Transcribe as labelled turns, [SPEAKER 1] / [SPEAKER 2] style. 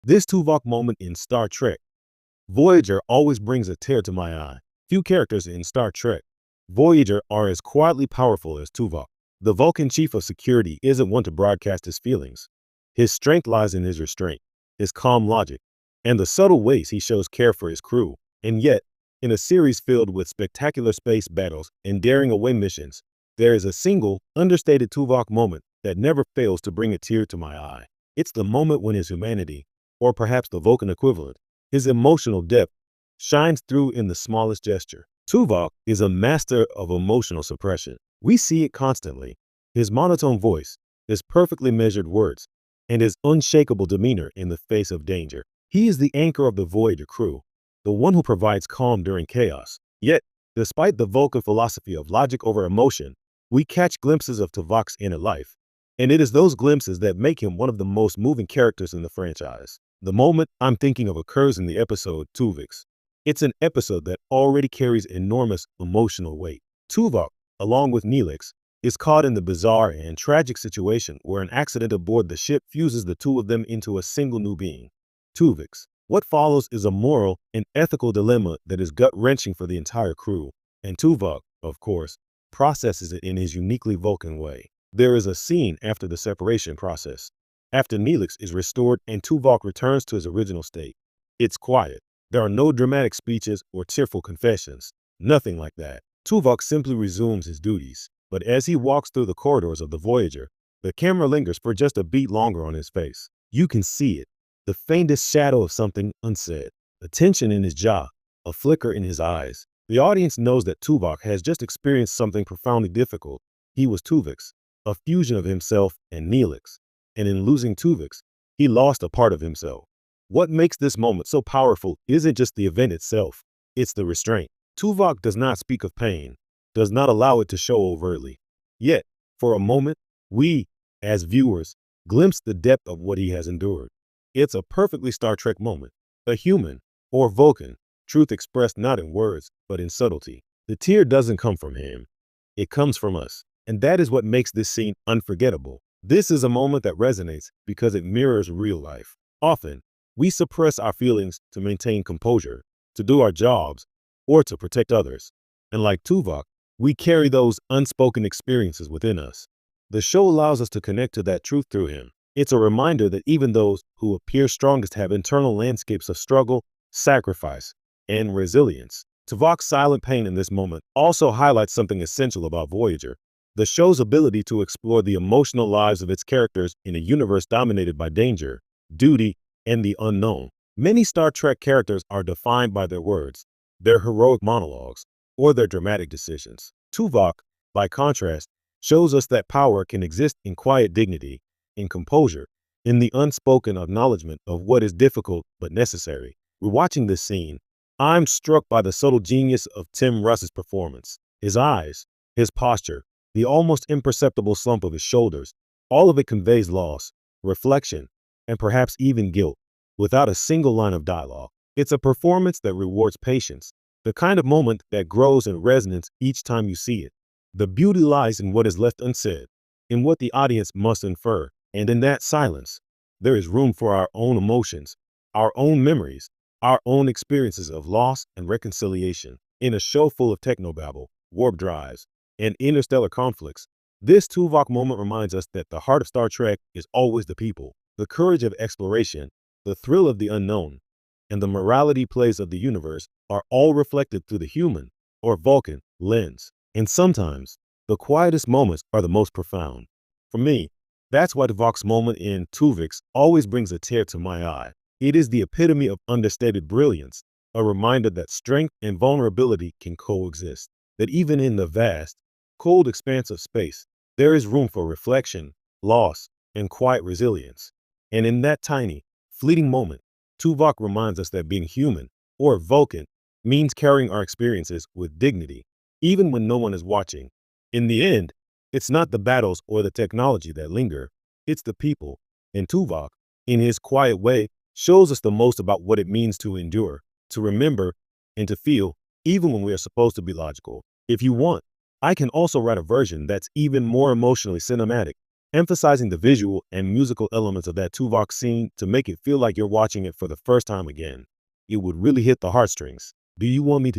[SPEAKER 1] This Tuvok moment in Star Trek Voyager always brings a tear to my eye. Few characters in Star Trek Voyager are as quietly powerful as Tuvok. The Vulcan chief of security isn't one to broadcast his feelings. His strength lies in his restraint, his calm logic, and the subtle ways he shows care for his crew. And yet, in a series filled with spectacular space battles and daring away missions, there is a single, understated Tuvok moment that never fails to bring a tear to my eye. It's the moment when his humanity, or perhaps the Vulcan equivalent, his emotional depth, shines through in the smallest gesture. Tuvok is a master of emotional suppression. We see it constantly. His monotone voice, his perfectly measured words, and his unshakable demeanor in the face of danger. He is the anchor of the Voyager crew, the one who provides calm during chaos. Yet, despite the Vulcan philosophy of logic over emotion, we catch glimpses of Tuvok's inner life. And it is those glimpses that make him one of the most moving characters in the franchise. The moment I'm thinking of occurs in the episode Tuvok. It's an episode that already carries enormous emotional weight. Tuvok, along with Neelix, is caught in the bizarre and tragic situation where an accident aboard the ship fuses the two of them into a single new being, Tuvok. What follows is a moral and ethical dilemma that is gut-wrenching for the entire crew, and Tuvok, of course, processes it in his uniquely Vulcan way. There is a scene after the separation process, after Neelix is restored and Tuvok returns to his original state. It's quiet. There are no dramatic speeches or tearful confessions. Nothing like that. Tuvok simply resumes his duties. But as he walks through the corridors of the Voyager, the camera lingers for just a beat longer on his face. You can see it. The faintest shadow of something unsaid. A tension in his jaw. A flicker in his eyes. The audience knows that Tuvok has just experienced something profoundly difficult. He was Tuvok, a fusion of himself and Neelix. And in losing Tuvok, he lost a part of himself. What makes this moment so powerful isn't just the event itself, it's the restraint. Tuvok does not speak of pain, does not allow it to show overtly. Yet, for a moment, we, as viewers, glimpse the depth of what he has endured. It's a perfectly Star Trek moment, a human, or Vulcan, truth expressed not in words, but in subtlety. The tear doesn't come from him, it comes from us. And that is what makes this scene unforgettable. This is a moment that resonates because it mirrors real life. Often, we suppress our feelings to maintain composure, to do our jobs, or to protect others. And like Tuvok, we carry those unspoken experiences within us. The show allows us to connect to that truth through him. It's a reminder that even those who appear strongest have internal landscapes of struggle, sacrifice, and resilience. Tuvok's silent pain in this moment also highlights something essential about Voyager. The show's ability to explore the emotional lives of its characters in a universe dominated by danger, duty, and the unknown. Many Star Trek characters are defined by their words, their heroic monologues, or their dramatic decisions. Tuvok, by contrast, shows us that power can exist in quiet dignity, in composure, in the unspoken acknowledgement of what is difficult but necessary. Rewatching this scene, I'm struck by the subtle genius of Tim Russ's performance. His eyes, his posture, the almost imperceptible slump of his shoulders, all of it conveys loss, reflection, and perhaps even guilt, without a single line of dialogue. It's a performance that rewards patience, the kind of moment that grows in resonance each time you see it. The beauty lies in what is left unsaid, in what the audience must infer, and in that silence, there is room for our own emotions, our own memories, our own experiences of loss and reconciliation. In a show full of technobabble, warp drives, and interstellar conflicts, this Tuvok moment reminds us that the heart of Star Trek is always the people. The courage of exploration, the thrill of the unknown, and the morality plays of the universe are all reflected through the human, or Vulcan, lens. And sometimes, the quietest moments are the most profound. For me, that's why Tuvok's moment in Tuvok always brings a tear to my eye. It is the epitome of understated brilliance, a reminder that strength and vulnerability can coexist, that even in the vast, cold expanse of space, there is room for reflection, loss, and quiet resilience. And in that tiny, fleeting moment, Tuvok reminds us that being human, or Vulcan, means carrying our experiences with dignity, even when no one is watching. In the end, it's not the battles or the technology that linger, it's the people. And Tuvok, in his quiet way, shows us the most about what it means to endure, to remember, and to feel, even when we are supposed to be logical. If you want, I can also write a version that's even more emotionally cinematic, emphasizing the visual and musical elements of that Tuvok scene to make it feel like you're watching it for the first time again. It would really hit the heartstrings. Do you want me to